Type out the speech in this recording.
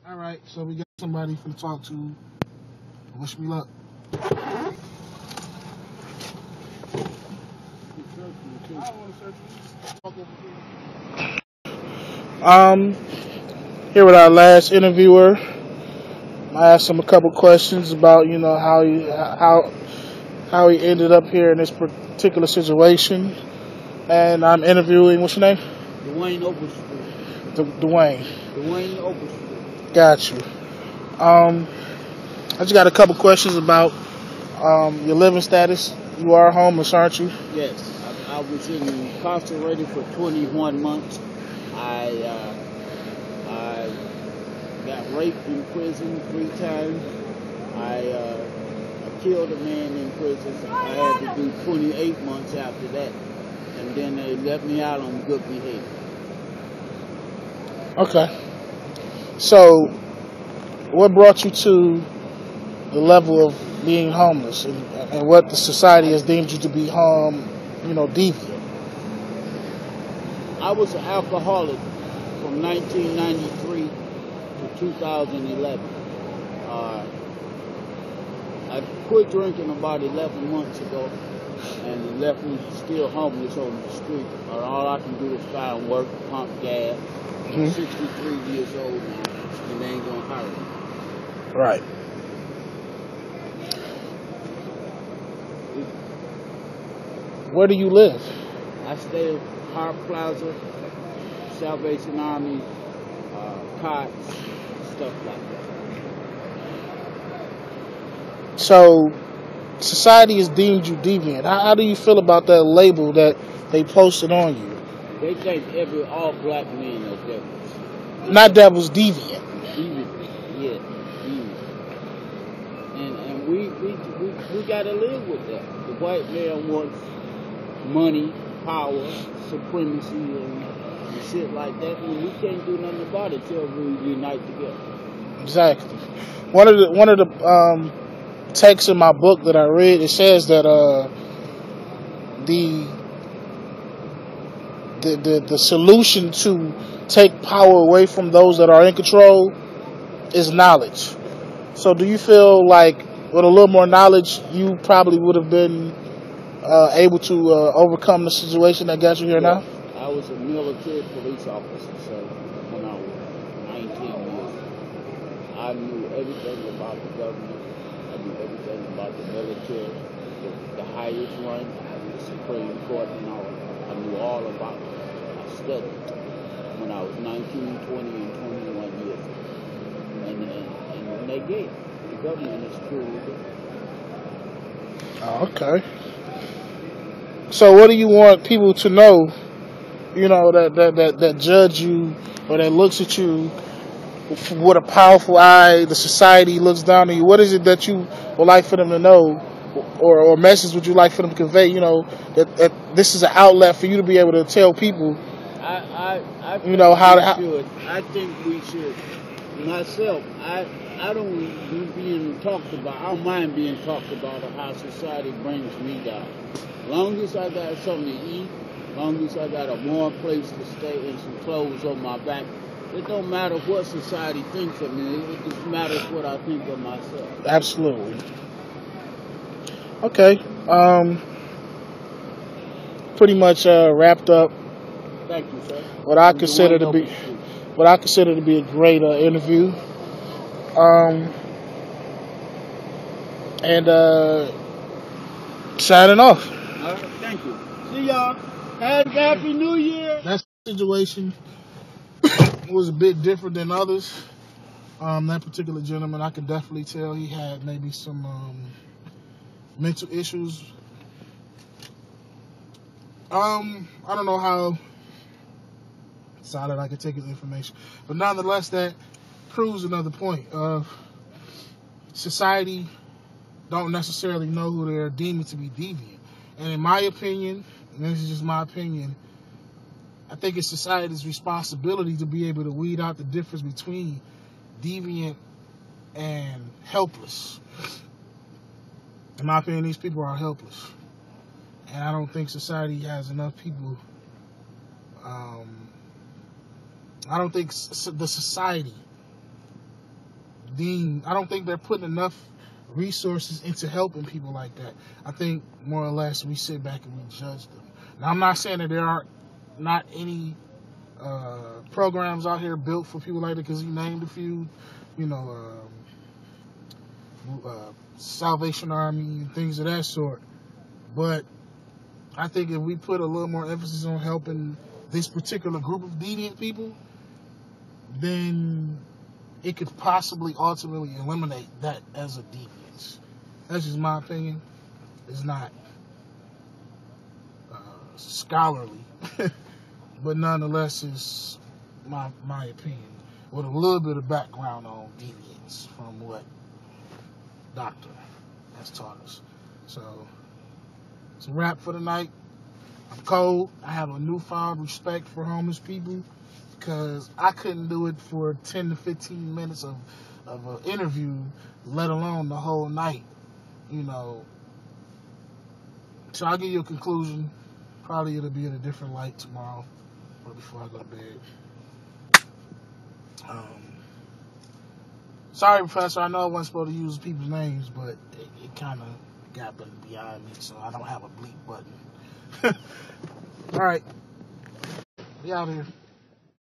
All right, so we got somebody for to talk to. Wish me luck. Um, Here with our last interviewer. I asked him a couple questions about how he ended up here in this particular situation, and I'm interviewing. What's your name? Dwayne Overstreet. Dwayne. Dwayne Overstreet. Got you. I just got a couple questions about your living status. You are homeless, aren't you? Yes, I was incarcerated for 21 months. I got raped in prison 3 times. I killed a man in prison. So I had to do 28 months after that. And then they let me out on good behavior. Okay. So, what brought you to the level of being homeless, and what the society has deemed you to be deviant? I was an alcoholic from 1993 to 2011. I quit drinking about 11 months ago and left me still homeless on the street. All I can do is find work, pump gas. I'm 63 years old now, and they ain't gonna hire me. Right. Where do you live? I stay at Hart Plaza, Salvation Army, COTS, stuff like that. So, society has deemed you deviant. How do you feel about that label that they posted on you? They think all black men are devils. Not devils, deviant. Deviant, yeah, deviant. And we gotta live with that. The white man wants money, power, supremacy, and shit like that, and we can't do nothing about it till we unite together. Exactly. One of the texts in my book that I read, it says that the solution to take power away from those that are in control is knowledge. So, do you feel like with a little more knowledge, you probably would have been able to overcome the situation that got you here now? I was a military police officer, so when I was 19 years old, I knew everything about the government. I knew everything about the military, the highest rank, the Supreme Court, and all. I knew all about it. I studied when I was 19, 20, and 21 years old. And when they gave it, the government is truly good. Oh, okay. So, what do you want people to know? That judge you or that looks at you with a powerful eye. The society looks down on you. What is it that you would like for them to know, or message would you like for them to convey? That this is an outlet for you to be able to tell people. I think we should. Myself, I don't being talked about. I don't mind being talked about or how society brings me down. Long as I got something to eat, long as I got a warm place to stay and some clothes on my back, it don't matter what society thinks of me. It just matters what I think of myself. Absolutely. Okay. Pretty much wrapped up. Thank you, sir. What I consider to be a great interview. And signing off. All right, thank you. See y'all. Happy New Year. That situation was a bit different than others. That particular gentleman, I can definitely tell he had maybe some mental issues. I don't know how solid I can take his information, but nonetheless, that proves another point of society don't necessarily know who they're deeming to be deviant. And in my opinion, and this is just my opinion, I think it's society's responsibility to be able to weed out the difference between deviant and helpless. In my opinion, these people are helpless. And I don't think society has enough people. I don't think the society deemed. I don't think they're putting enough resources into helping people like that. I think more or less we sit back and we judge them. Now, I'm not saying that there are not any programs out here built for people like that, because he named a few, you know, Salvation Army and things of that sort. But I think if we put a little more emphasis on helping this particular group of deviant people, then it could possibly ultimately eliminate that as a deviance. That's just my opinion. It's not scholarly, but nonetheless, it's my opinion with a little bit of background on deviance from what Doctor has taught us. So it's a wrap for the night. I'm cold. I have a newfound respect for homeless people, because I couldn't do it for 10 to 15 minutes of an interview, let alone the whole night, you know. So I'll give you a conclusion. Probably it'll be in a different light tomorrow, or before I go to bed. Sorry, Professor, I know I wasn't supposed to use people's names, but it kind of got beyond me, so I don't have a bleep button. All right, we out here.